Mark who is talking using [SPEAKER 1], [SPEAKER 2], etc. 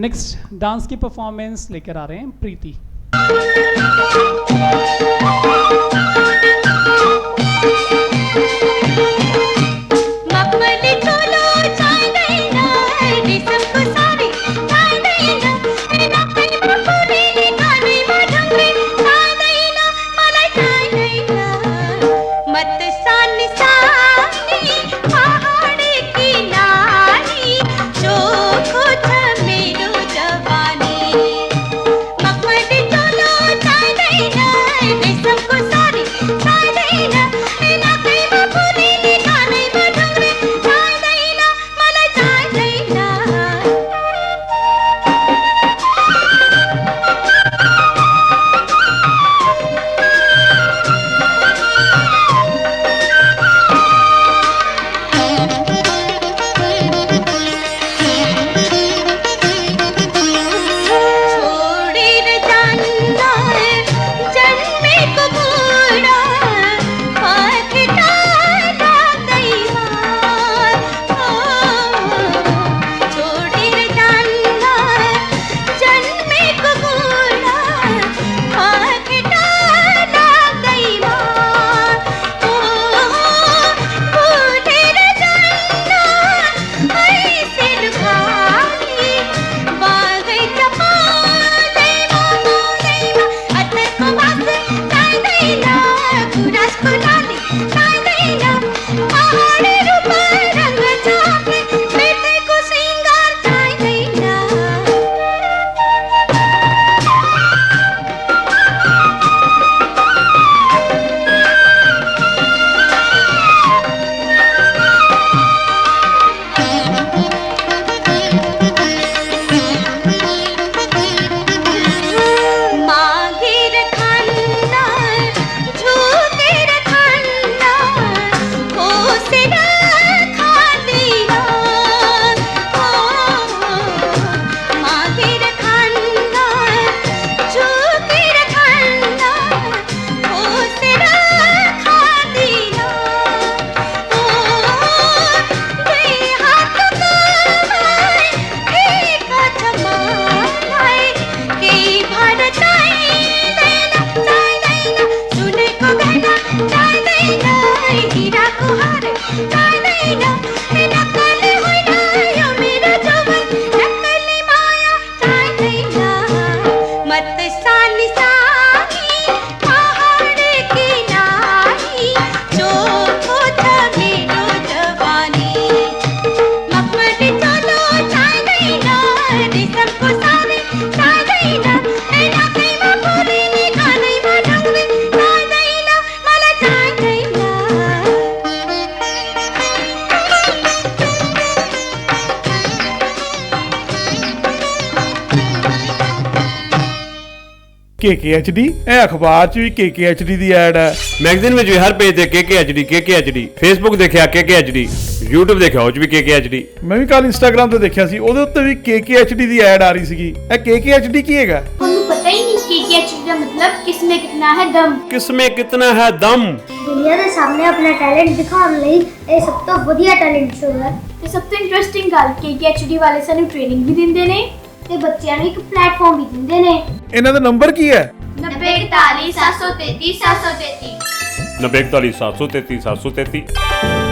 [SPEAKER 1] Next dance की performance लेकर आ रहे हैं प्रीति।
[SPEAKER 2] KKHD ਇਹ ਅਖਬਾਰ 'ਚ ਵੀ KKHD ਦੀ ਐਡ ਹੈ,
[SPEAKER 3] ਮੈਗਜ਼ੀਨ ਵਿੱਚ ਵੀ ਹਰ ਪੇਜ ਤੇ KKHD, ਫੇਸਬੁੱਕ ਦੇਖਿਆ KKHD, YouTube ਦੇਖਿਆ ਉਹ 'ਚ ਵੀ KKHD।
[SPEAKER 2] ਮੈਂ ਵੀ ਕੱਲ ਇੰਸਟਾਗ੍ਰਾਮ ਤੇ ਦੇਖਿਆ ਸੀ, ਉਹਦੇ ਉੱਤੇ ਵੀ KKHD ਦੀ ਐਡ ਆ ਰਹੀ ਸੀਗੀ। ਇਹ KKHD ਕੀ ਹੈਗਾ?
[SPEAKER 4] ਤੁਹਾਨੂੰ ਪਤਾ ਹੀ ਨਹੀਂ KKHD ਦਾ ਮਤਲਬ ਕਿਸਮੇ ਕਿਤਨਾ ਹੈ ਦਮ।
[SPEAKER 3] ਕਿਸਮੇ ਕਿਤਨਾ ਹੈ ਦਮ।
[SPEAKER 4] ਦੁਨੀਆ ਦੇ ਸਾਹਮਣੇ ਆਪਣਾ ਟੈਲੈਂਟ ਦਿਖਾਉਣ ਲਈ ਇਹ ਸਭ ਤੋਂ ਵਧੀਆ ਟੈਲੈਂਟ ਸ਼ੋਅ ਹੈ। ਤੇ ਸਭ ਤੋਂ ਇੰਟਰਸਟਿੰਗ ਗੱਲ KKHD ਵਾਲੇ ਸਾਨੂੰ ਟ੍ਰੇਨਿੰਗ ਵੀ ਦਿੰਦੇ ਨੇ ਤੇ ਬੱਚਿਆਂ ਨੂੰ ਇੱਕ ਪਲੇਟਫਾਰਮ ਵੀ ਦਿੰਦੇ ਨੇ।
[SPEAKER 2] ਇਹਨਾਂ ਦਾ ਨੰਬਰ ਕੀ ਹੈ?
[SPEAKER 4] 9041 733 733
[SPEAKER 3] 9041 733 733।